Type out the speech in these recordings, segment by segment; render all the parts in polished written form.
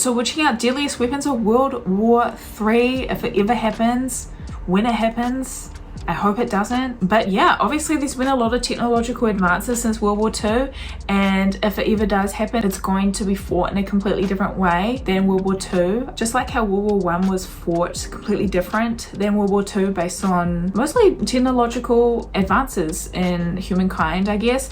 So we're checking out Deadliest Weapons of World War III. If it ever happens, when it happens, I hope it doesn't. But yeah, obviously there's been a lot of technological advances since World War II, and if it ever does happen, it's going to be fought in a completely different way than World War II. Just like how World War I was fought completely different than World War II, based on mostly technological advances in humankind, I guess.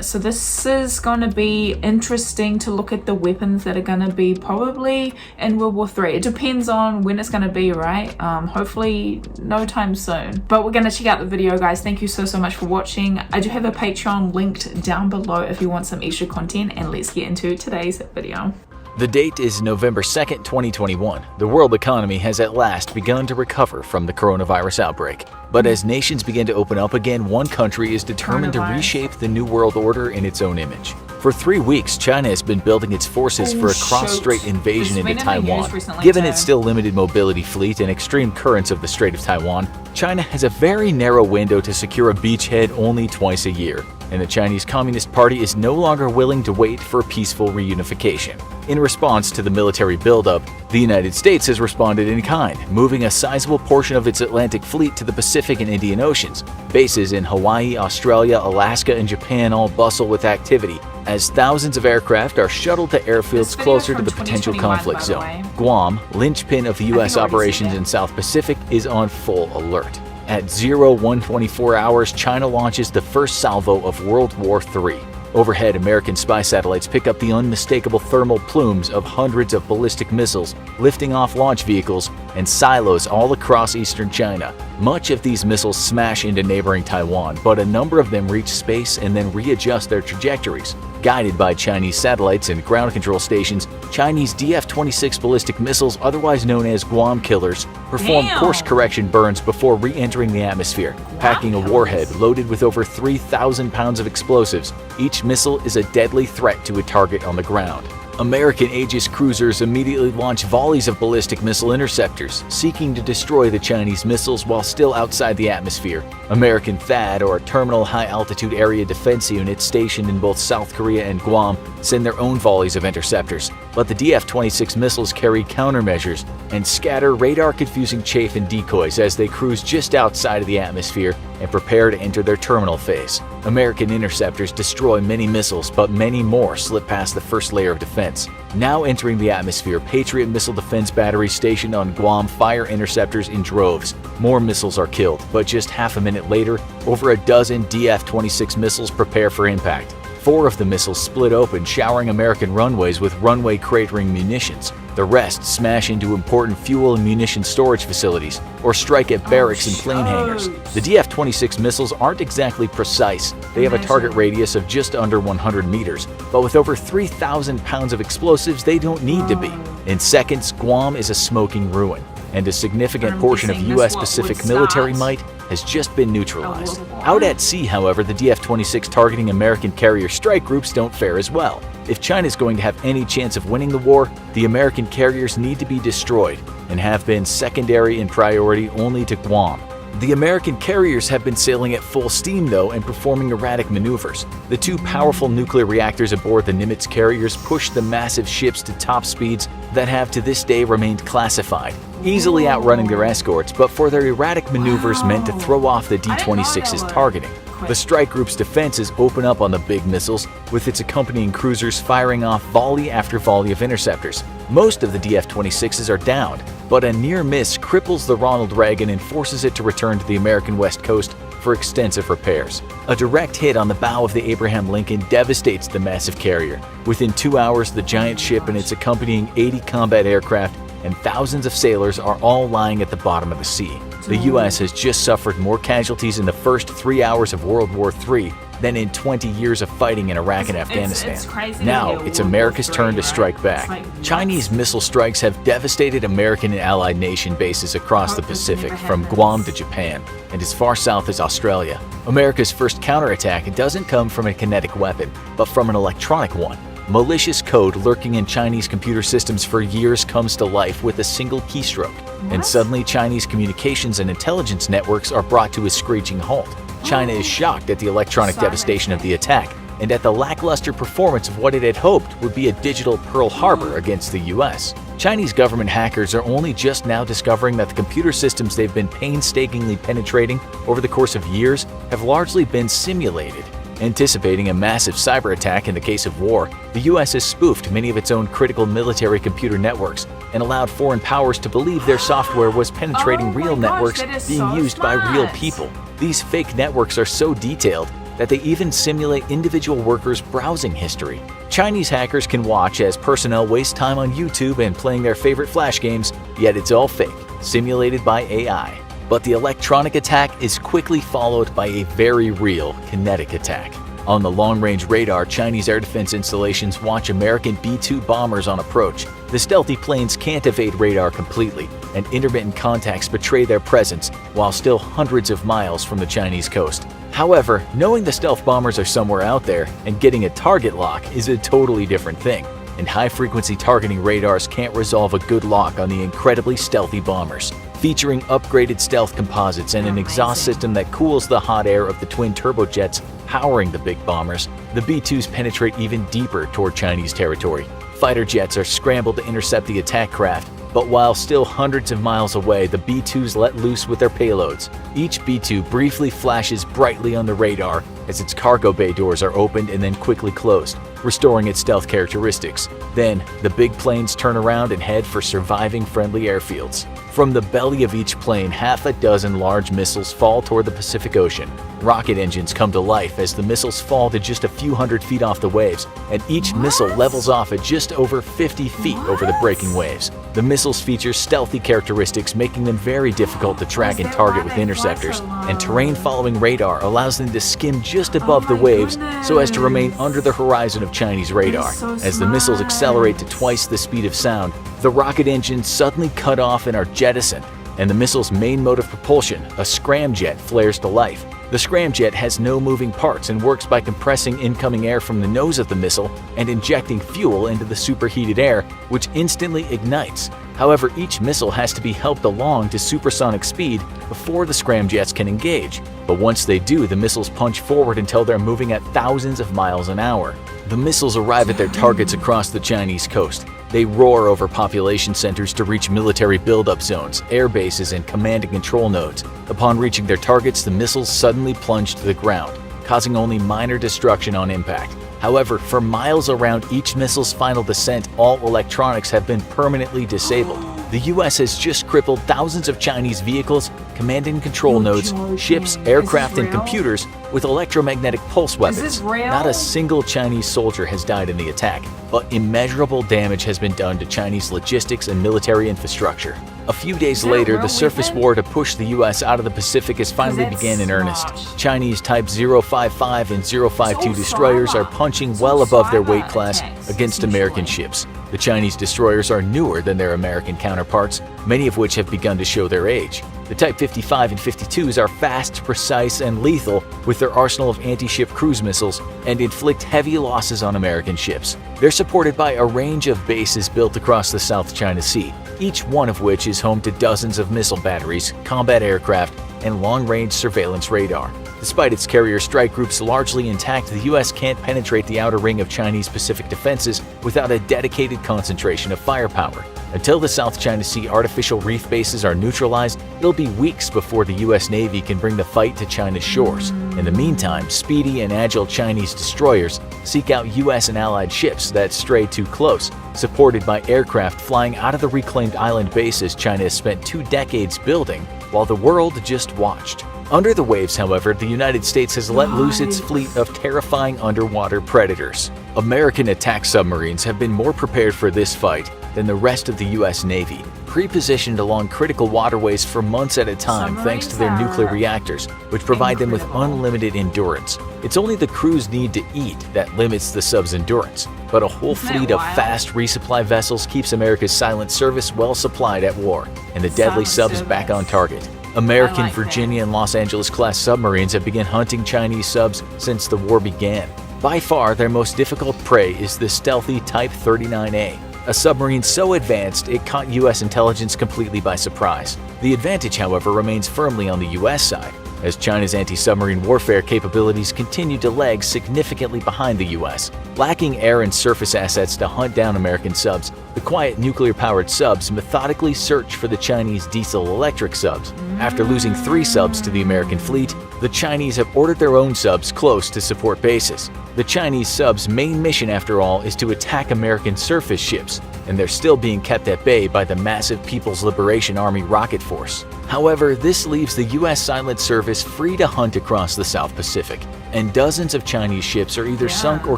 So this is going to be interesting to look at the weapons that are going to be probably in World War III. It depends on when it's going to be, right? Hopefully no time soon. But we're going to check out the video, guys. Thank you so much for watching. I do have a Patreon linked down below if you want some extra content, and let's get into today's video. The date is November 2nd, 2021. The world economy has at last begun to recover from the coronavirus outbreak. But as nations begin to open up again, one country is determined to reshape the new world order in its own image. For 3 weeks, China has been building its forces for a cross-strait invasion into Taiwan. Given its still limited mobility fleet and extreme currents of the Strait of Taiwan, China has a very narrow window to secure a beachhead only twice a year, and the Chinese Communist Party is no longer willing to wait for peaceful reunification. In response to the military buildup, the United States has responded in kind, moving a sizable portion of its Atlantic fleet to the Pacific and Indian Oceans. Bases in Hawaii, Australia, Alaska, and Japan all bustle with activity, as thousands of aircraft are shuttled to airfields closer to the potential conflict zone. Guam, linchpin of the U.S. operations in South Pacific, is on full alert. At 0124 hours, China launches the first salvo of World War III. Overhead, American spy satellites pick up the unmistakable thermal plumes of hundreds of ballistic missiles lifting off launch vehicles and silos all across eastern China. Much of these missiles smash into neighboring Taiwan, but a number of them reach space and then readjust their trajectories. Guided by Chinese satellites and ground control stations, Chinese DF-26 ballistic missiles, otherwise known as Guam killers, perform course correction burns before re-entering the atmosphere, packing a warhead loaded with over 3,000 pounds of explosives. Each missile is a deadly threat to a target on the ground. American Aegis cruisers immediately launch volleys of ballistic missile interceptors, seeking to destroy the Chinese missiles while still outside the atmosphere. American THAAD, or Terminal High Altitude Area Defense Units stationed in both South Korea and Guam, send their own volleys of interceptors. But the DF-26 missiles carry countermeasures and scatter radar-confusing chaff and decoys as they cruise just outside of the atmosphere and prepare to enter their terminal phase. American interceptors destroy many missiles, but many more slip past the first layer of defense. Now entering the atmosphere, Patriot missile defense batteries stationed on Guam fire interceptors in droves. More missiles are killed, but just half a minute later, over a dozen DF-26 missiles prepare for impact. 4 of the missiles split open, showering American runways with runway cratering munitions. The rest smash into important fuel and munition storage facilities, or strike at barracks and plane hangars. The DF-26 missiles aren't exactly precise. They have a target radius of just under 100 meters, but with over 3,000 pounds of explosives, they don't need to be. In seconds, Guam is a smoking ruin, and a significant portion of U.S. Pacific military might has just been neutralized. Out at sea, however, the DF-26 targeting American carrier strike groups don't fare as well. If China is going to have any chance of winning the war, the American carriers need to be destroyed, and have been secondary in priority only to Guam. The American carriers have been sailing at full steam, though, and performing erratic maneuvers. The 2 powerful nuclear reactors aboard the Nimitz carriers push the massive ships to top speeds that have to this day remained classified, easily outrunning their escorts, but for their erratic maneuvers meant to throw off the D-26's targeting. The strike group's defenses open up on the big missiles, with its accompanying cruisers firing off volley after volley of interceptors. Most of the DF-26s are downed, but a near miss cripples the Ronald Reagan and forces it to return to the American West Coast for extensive repairs. A direct hit on the bow of the Abraham Lincoln devastates the massive carrier. Within 2 hours, the giant ship and its accompanying 80 combat aircraft and thousands of sailors are all lying at the bottom of the sea. The U.S. has just suffered more casualties in the first 3 hours of World War III than in 20 years of fighting in Iraq and Afghanistan. Now, it's America's turn to strike back. Chinese missile strikes have devastated American and allied nation bases across the Pacific, from Guam to Japan, and as far south as Australia. America's first counterattack doesn't come from a kinetic weapon, but from an electronic one. Malicious code lurking in Chinese computer systems for years comes to life with a single keystroke, and suddenly Chinese communications and intelligence networks are brought to a screeching halt. China is shocked at the electronic devastation of the attack and at the lackluster performance of what it had hoped would be a digital Pearl Harbor against the US. Chinese government hackers are only just now discovering that the computer systems they've been painstakingly penetrating over the course of years have largely been simulated. Anticipating a massive cyber attack in the case of war, the US has spoofed many of its own critical military computer networks and allowed foreign powers to believe their software was penetrating real networks being used by real people. These fake networks are so detailed that they even simulate individual workers' browsing history. Chinese hackers can watch as personnel waste time on YouTube and playing their favorite flash games, yet it's all fake, simulated by AI. But the electronic attack is quickly followed by a very real kinetic attack. On the long-range radar, Chinese air defense installations watch American B-2 bombers on approach. The stealthy planes can't evade radar completely, and intermittent contacts betray their presence while still hundreds of miles from the Chinese coast. However, knowing the stealth bombers are somewhere out there and getting a target lock is a totally different thing, and high-frequency targeting radars can't resolve a good lock on the incredibly stealthy bombers. Featuring upgraded stealth composites and an exhaust system that cools the hot air of the twin turbojets powering the big bombers, the B-2s penetrate even deeper toward Chinese territory. Fighter jets are scrambled to intercept the attack craft, but while still hundreds of miles away, the B-2s let loose with their payloads. Each B-2 briefly flashes brightly on the radar as its cargo bay doors are opened and then quickly closed, restoring its stealth characteristics. Then, the big planes turn around and head for surviving friendly airfields. From the belly of each plane, half a dozen large missiles fall toward the Pacific Ocean. Rocket engines come to life as the missiles fall to just a few hundred feet off the waves, and each missile levels off at just over 50 feet over the breaking waves. The missiles feature stealthy characteristics, making them very difficult to track and target with interceptors, and terrain-following radar allows them to skim just above the waves so as to remain under the horizon of Chinese radar. As the missiles accelerate to twice the speed of sound, the rocket engines suddenly cut off and are jettisoned, and the missile's main mode of propulsion, a scramjet, flares to life. The scramjet has no moving parts and works by compressing incoming air from the nose of the missile and injecting fuel into the superheated air, which instantly ignites. However, each missile has to be helped along to supersonic speed before the scramjets can engage. But once they do, the missiles punch forward until they're moving at thousands of miles an hour. The missiles arrive at their targets across the Chinese coast. They roar over population centers to reach military buildup zones, air bases, and command and control nodes. Upon reaching their targets, the missiles suddenly plunge to the ground, causing only minor destruction on impact. However, for miles around each missile's final descent, all electronics have been permanently disabled. The US has just crippled thousands of Chinese vehicles, command and control nodes, ships, aircraft, and computers with electromagnetic pulse weapons. Not a single Chinese soldier has died in the attack, but immeasurable damage has been done to Chinese logistics and military infrastructure. A few days later, the surface war to push the US out of the Pacific has finally begun in earnest. Chinese Type 055 and 052 destroyers are punching well above their weight class against American ships. The Chinese destroyers are newer than their American counterparts, many of which have begun to show their age. The Type 55 and 52s are fast, precise, and lethal with their arsenal of anti-ship cruise missiles and inflict heavy losses on American ships. They're supported by a range of bases built across the South China Sea, each one of which is home to dozens of missile batteries, combat aircraft, and long-range surveillance radar. Despite its carrier strike groups largely intact, the US can't penetrate the outer ring of Chinese Pacific defenses without a dedicated concentration of firepower. Until the South China Sea artificial reef bases are neutralized, it'll be weeks before the US Navy can bring the fight to China's shores. In the meantime, speedy and agile Chinese destroyers seek out US and allied ships that stray too close, supported by aircraft flying out of the reclaimed island bases China has spent 2 decades building, while the world just watched. Under the waves, however, the United States has let loose its fleet of terrifying underwater predators. American attack submarines have been more prepared for this fight than the rest of the US Navy, pre-positioned along critical waterways for months at a time thanks to their nuclear reactors, which provide them with unlimited endurance. It's only the crew's need to eat that limits the sub's endurance, but a whole fleet of fast resupply vessels keeps America's silent service well supplied at war, and the deadly subs back on target. American Virginia and Los Angeles class submarines have begun hunting Chinese subs since the war began. By far, their most difficult prey is the stealthy Type 39A, a submarine so advanced it caught US intelligence completely by surprise. The advantage, however, remains firmly on the US side. as China's anti-submarine warfare capabilities continued to lag significantly behind the U.S. Lacking air and surface assets to hunt down American subs, the quiet nuclear-powered subs methodically searched for the Chinese diesel-electric subs. After losing 3 subs to the American fleet, the Chinese have ordered their own subs close to support bases. The Chinese subs' main mission, after all, is to attack American surface ships, and they're still being kept at bay by the massive People's Liberation Army rocket force. However, this leaves the U.S. Silent Service free to hunt across the South Pacific, and dozens of Chinese ships are either sunk or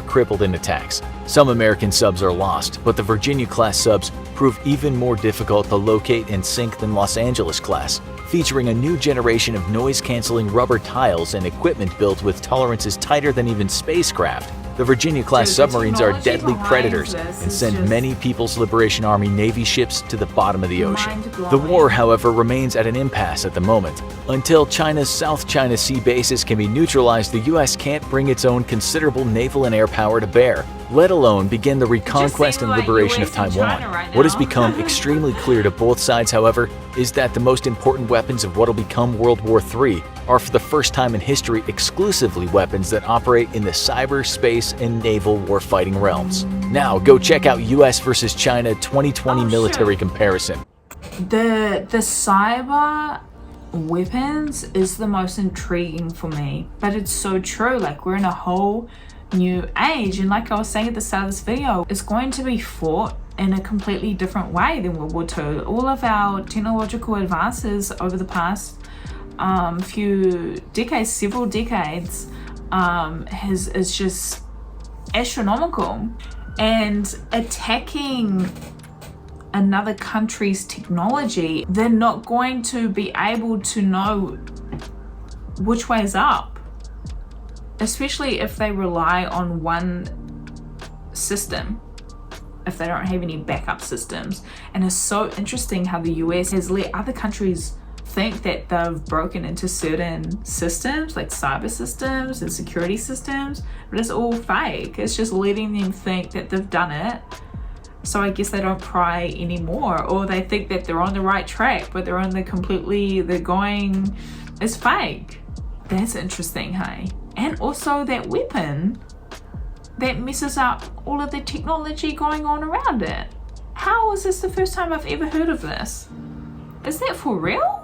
crippled in attacks. Some American subs are lost, but the Virginia-class subs prove even more difficult to locate and sink than Los Angeles-class, featuring a new generation of noise-canceling rubber tiles and equipment built with tolerances tighter than even spacecraft. The Virginia-class submarines are deadly predators and send many People's Liberation Army Navy ships to the bottom of the ocean. The war, however, remains at an impasse at the moment. Until China's South China Sea bases can be neutralized, the U.S. can't bring its own considerable naval and air power to bear, let alone begin the reconquest and liberation of Taiwan. What has become extremely clear to both sides, however, is that the most important weapons of what will become World War III are for the first time in history exclusively weapons that operate in the cyber, space, and naval warfighting realms. Now, go check out US versus China 2020 military comparison. The cyber weapons is the most intriguing for me, but it's so true. Like, we're in a whole new age, and like I was saying at the start of this video, it's going to be fought in a completely different way than World War II. All of our technological advances over the past few decades, several decades, is just astronomical, and attacking another country's technology, they're not going to be able to know which way is up, especially if they rely on one system, if they don't have any backup systems. And it's so interesting how the US has let other countries think that they've broken into certain systems, like cyber systems and security systems, but it's all fake. It's just letting them think that they've done it, so I guess they don't pry anymore, or they think that they're on the right track, but they're going, it's fake. That's interesting, hey? And also that weapon that messes up all of the technology going on around it. How is this the first time I've ever heard of this? Is that for real?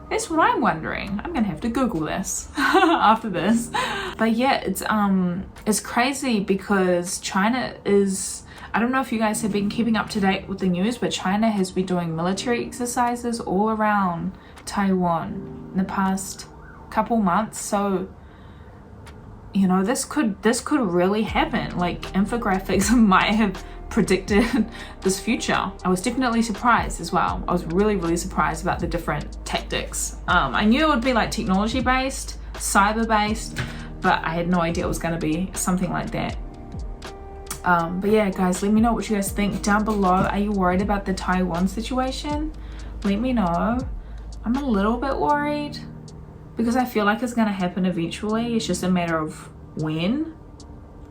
That's what I'm wondering. I'm gonna have to Google this after this. But yeah, it's crazy because China is, I don't know if you guys have been keeping up to date with the news, but China has been doing military exercises all around Taiwan in the past couple months. So, you know, this could really happen. Like, infographics might have predicted this future. I was definitely surprised as well. I was really surprised about the different tactics. I knew it would be like technology based, cyber based, but I had no idea it was going to be something like that. But yeah, guys, let me know what you guys think down below. Are you worried about the Taiwan situation? Let me know. I'm a little bit worried because I feel like it's going to happen eventually. It's just a matter of when,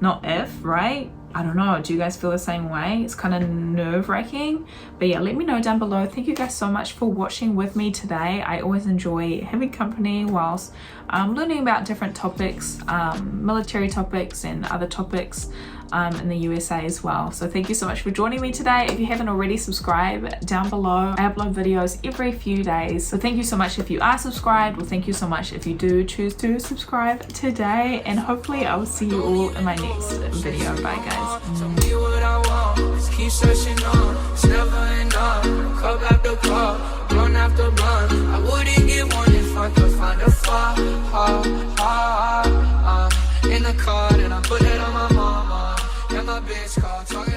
not if, right? I don't know. Do you guys feel the same way? It's kind of nerve-wracking. But yeah, let me know down below. Thank you guys so much for watching with me today. I always enjoy having company whilst learning about different topics, military topics and other topics in the USA as well. So thank you so much for joining me today. If you haven't already, subscribe down below. I upload videos every few days. So thank you so much if you are subscribed. Well, thank you so much if you do choose to subscribe today. And hopefully I will see you all in my next video. Bye, guys. Tell me what I want, just keep searching on. It's never enough, cup after cup, blunt after blunt. I wouldn't get one if I could find a flaw. In the car, and I put it on my mama. And my bitch called talking.